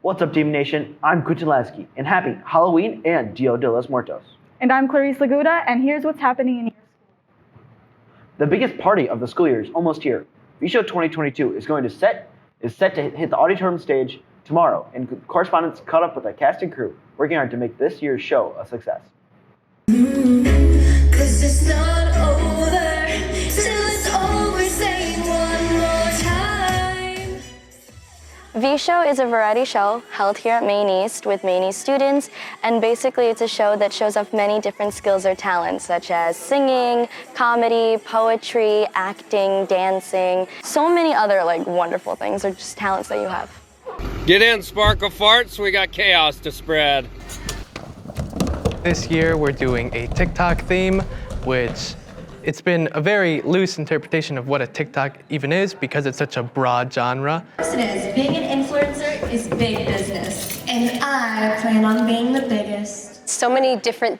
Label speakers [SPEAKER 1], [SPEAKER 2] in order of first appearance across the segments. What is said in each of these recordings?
[SPEAKER 1] What's up, Team Nation? I'm Kutulaski, and happy Halloween and Dia de los Muertos.
[SPEAKER 2] And I'm Clarice Laguda, and here's what's happening in your school.
[SPEAKER 1] The biggest party of the school year is almost here. VShow 2022 is set to hit the auditorium stage tomorrow, and correspondents caught up with the cast and crew, working hard to make this year's show a success.
[SPEAKER 3] 'Cause it's not over till it's over. Say it one more time.
[SPEAKER 4] V-Show is a variety show held here at Maine East with Maine East students, and basically it's a show that shows off many different skills or talents such as singing, comedy, poetry, acting, dancing, so many other wonderful things or just talents that you have.
[SPEAKER 5] Get in, Sparkle Farts, we got chaos to spread.
[SPEAKER 6] This year we're doing a TikTok theme, which it's been a very loose interpretation of what a TikTok even is because it's such a broad genre.
[SPEAKER 3] It is. Being an influencer is big business, and I plan on being the biggest.
[SPEAKER 7] So many different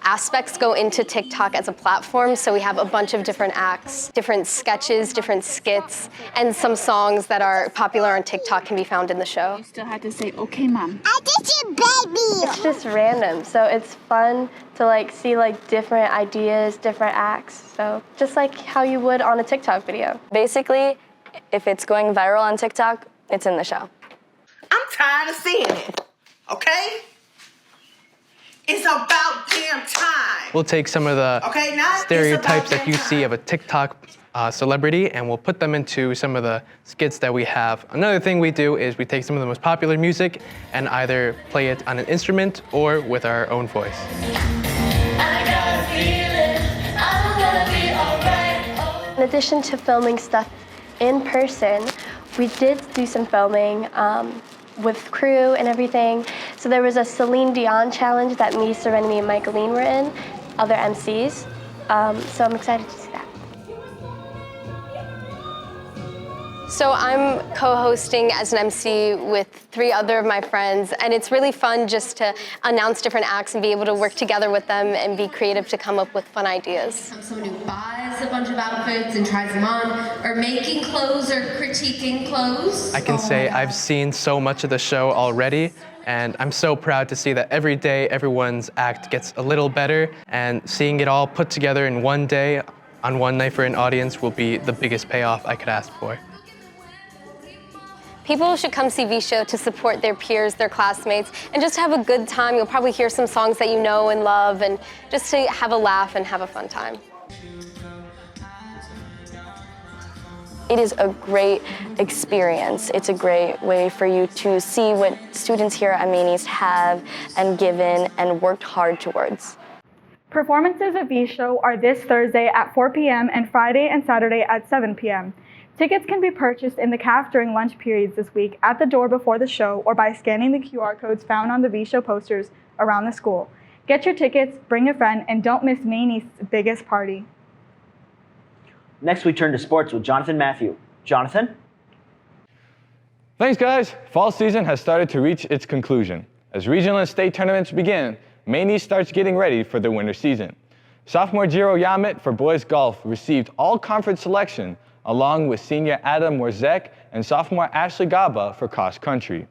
[SPEAKER 7] aspects go into TikTok as a platform, so we have a bunch of different acts, different sketches, different skits, and some songs that are popular on TikTok can be found in the show.
[SPEAKER 2] You still had to say, okay, Mom.
[SPEAKER 8] I did your baby!
[SPEAKER 4] It's just random, so it's fun to see different ideas, different acts, so just like how you would on a TikTok video. Basically, if it's going viral on TikTok, it's in the show.
[SPEAKER 9] I'm tired of seeing it, okay? It's about damn time.
[SPEAKER 6] We'll take some of the stereotypes that you see of a TikTok celebrity and we'll put them into some of the skits that we have. Another thing we do is we take some of the most popular music and either play it on an instrument or with our own voice.
[SPEAKER 3] I got a feeling I'm gonna be alright.
[SPEAKER 4] In addition to filming stuff in person, we did do some filming with crew and everything. So there was a Celine Dion challenge that me, Serenity, and Michaeline were in, other MCs. So I'm excited to see that.
[SPEAKER 7] So I'm co-hosting as an MC with 3 other of my friends, and it's really fun just to announce different acts and be able to work together with them and be creative to come up with fun ideas.
[SPEAKER 3] I'm someone who buys a bunch of outfits and tries them on, or making clothes or critiquing clothes.
[SPEAKER 6] I can say I've seen so much of the show already, and I'm so proud to see that every day everyone's act gets a little better, and seeing it all put together in one day on one night for an audience will be the biggest payoff I could ask for.
[SPEAKER 7] People should come see V-Show to support their peers, their classmates, and just have a good time. You'll probably hear some songs that you know and love, and just to have a laugh and have a fun time.
[SPEAKER 4] It is a great experience. It's a great way for you to see what students here at Maine East have and given and worked hard towards.
[SPEAKER 2] Performances of V-Show are this Thursday at 4 p.m. and Friday and Saturday at 7 p.m. Tickets can be purchased in the CAF during lunch periods this week at the door before the show or by scanning the QR codes found on the V-Show posters around the school. Get your tickets, bring a friend, and don't miss Maine East's biggest party.
[SPEAKER 1] Next, we turn to sports with Jonathan Matthew. Jonathan?
[SPEAKER 10] Thanks, guys. Fall season has started to reach its conclusion. As regional and state tournaments begin, Maine East starts getting ready for the winter season. Sophomore Jiro Yamit for boys golf received all-conference selection along with senior Adam Morzek and sophomore Ashley Gaba for cross country.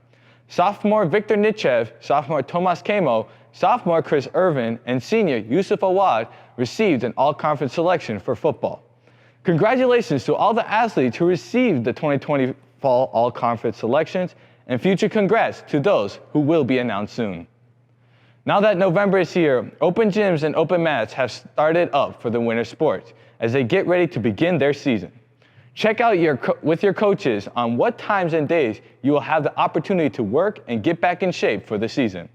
[SPEAKER 10] Sophomore Victor Nichev, sophomore Tomas Kamo, sophomore Chris Irvin, and senior Yusuf Awad received an all-conference selection for football. Congratulations to all the athletes who received the 2020 fall all-conference selections, and future congrats to those who will be announced soon. Now that November is here, open gyms and open mats have started up for the winter sports as they get ready to begin their season. Check out with your coaches on what times and days you will have the opportunity to work and get back in shape for the season.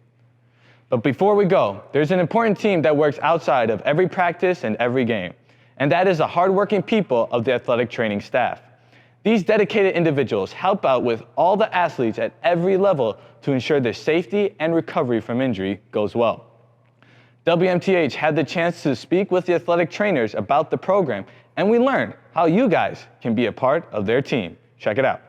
[SPEAKER 10] But before we go, there's an important team that works outside of every practice and every game, and that is the hardworking people of the athletic training staff. These dedicated individuals help out with all the athletes at every level to ensure their safety and recovery from injury goes well. WMTH had the chance to speak with the athletic trainers about the program, and we learned how you guys can be a part of their team. Check it out.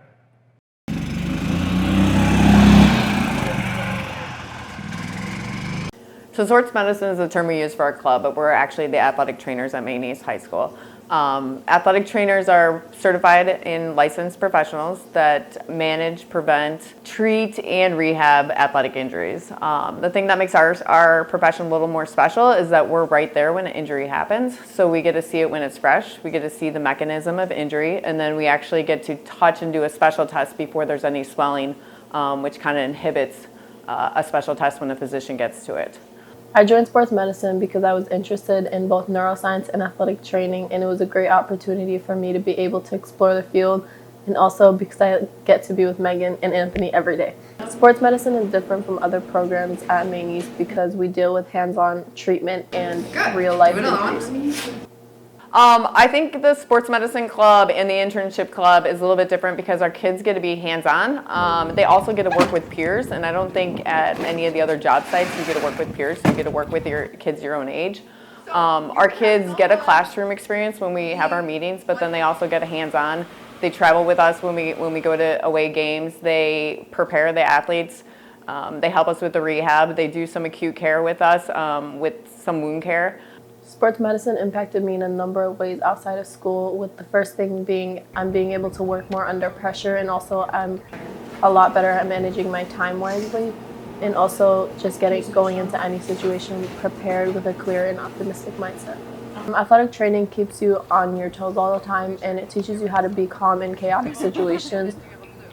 [SPEAKER 11] So sports medicine is a term we use for our club, but we're actually the athletic trainers at Maine East High School. Athletic trainers are certified and licensed professionals that manage, prevent, treat, and rehab athletic injuries. The thing that makes our profession a little more special is that we're right there when an injury happens. So we get to see it when it's fresh. We get to see the mechanism of injury, and then we actually get to touch and do a special test before there's any swelling, which kind of inhibits a special test when the physician gets to it.
[SPEAKER 12] I joined sports medicine because I was interested in both neuroscience and athletic training, and it was a great opportunity for me to be able to explore the field, and also because I get to be with Megan and Anthony every day. Sports medicine is different from other programs at Maine East because we deal with hands-on treatment and real-life injuries.
[SPEAKER 11] I think the sports medicine club and the internship club is a little bit different because our kids get to be hands-on. They also get to work with peers, and I don't think at any of the other job sites you get to work with peers, so you get to work with your kids your own age. Our kids get a classroom experience when we have our meetings, but then they also get a hands-on. They travel with us when we go to away games. They prepare the athletes. They help us with the rehab. They do some acute care with us, with some wound care.
[SPEAKER 12] Sports medicine impacted me in a number of ways outside of school, with the first thing being I'm being able to work more under pressure, and also I'm a lot better at managing my time wisely, and also just going into any situation prepared with a clear and optimistic mindset. Athletic training keeps you on your toes all the time, and it teaches you how to be calm in chaotic situations,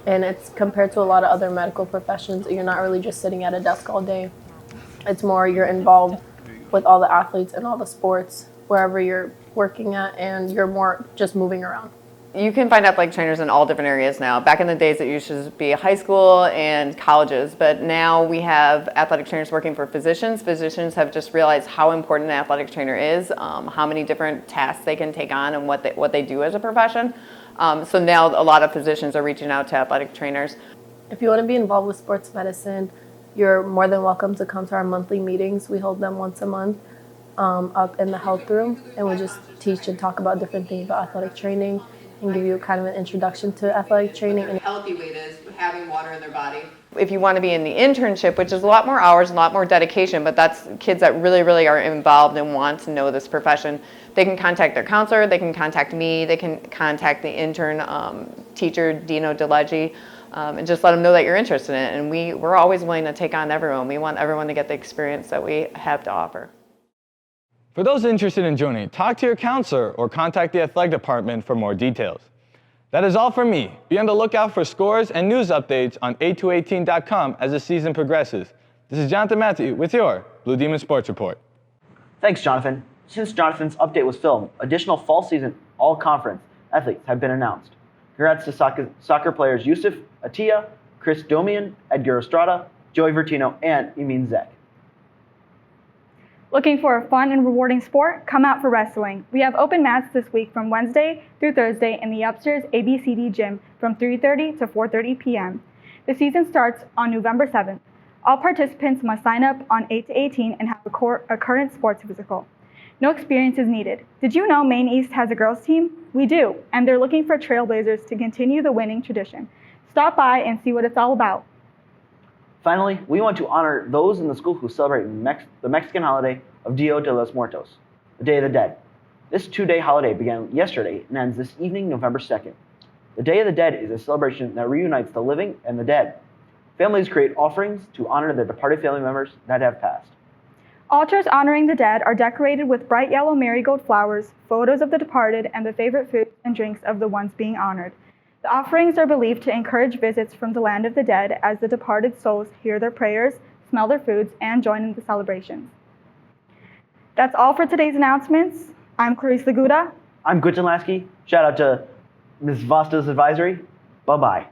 [SPEAKER 12] and it's compared to a lot of other medical professions, you're not really just sitting at a desk all day. It's more you're involved with all the athletes and all the sports wherever you're working at, and you're more just moving around.
[SPEAKER 11] You can find athletic trainers in all different areas now. Back in the days it used to be high school and colleges, but now we have athletic trainers working for physicians. Physicians have just realized how important an athletic trainer is, how many different tasks they can take on, and what they do as a profession. So now a lot of physicians are reaching out to athletic trainers.
[SPEAKER 12] If you want to be involved with sports medicine, you're more than welcome to come to our monthly meetings. We hold them once a month up in the health room, and we just teach and talk about different things about athletic training and give you kind of an introduction to athletic training. And
[SPEAKER 11] Healthy weight is having water in their body. If you want to be in the internship, which is a lot more hours, a lot more dedication, but that's kids that really, really are involved and want to know this profession, they can contact their counselor, they can contact me, they can contact the intern teacher, Dino DeLeggi, and just let them know that you're interested in it. And we're always willing to take on everyone. We want everyone to get the experience that we have to offer.
[SPEAKER 10] For those interested in joining, talk to your counselor or contact the athletic department for more details. That is all from me. Be on the lookout for scores and news updates on A218.com as the season progresses. This is Jonathan Matthew with your Blue Demon Sports Report.
[SPEAKER 1] Thanks, Jonathan. Since Jonathan's update was filmed, additional fall season all-conference athletes have been announced. Congrats to soccer players Yusuf Atia, Chris Domian, Edgar Estrada, Joey Vertino, and Emin Zek.
[SPEAKER 2] Looking for a fun and rewarding sport? Come out for wrestling. We have open mats this week from Wednesday through Thursday in the upstairs ABCD gym from 3:30 to 4:30 p.m. The season starts on November 7th. All participants must sign up on 8 to 18 and have a current sports physical. No experience is needed. Did you know Maine East has a girls team? We do, and they're looking for trailblazers to continue the winning tradition. Stop by and see what it's all about.
[SPEAKER 1] Finally, we want to honor those in the school who celebrate the Mexican holiday of Dia de los Muertos, the Day of the Dead. This two-day holiday began yesterday and ends this evening, November 2nd. The Day of the Dead is a celebration that reunites the living and the dead. Families create offerings to honor their departed family members that have passed.
[SPEAKER 2] Altars honoring the dead are decorated with bright yellow marigold flowers, photos of the departed, and the favorite foods and drinks of the ones being honored. The offerings are believed to encourage visits from the land of the dead as the departed souls hear their prayers, smell their foods, and join in the celebrations. That's all for today's announcements. I'm Clarice Laguda.
[SPEAKER 1] I'm Gutton Lasky. Shout out to Ms. Vasta's advisory. Bye-bye.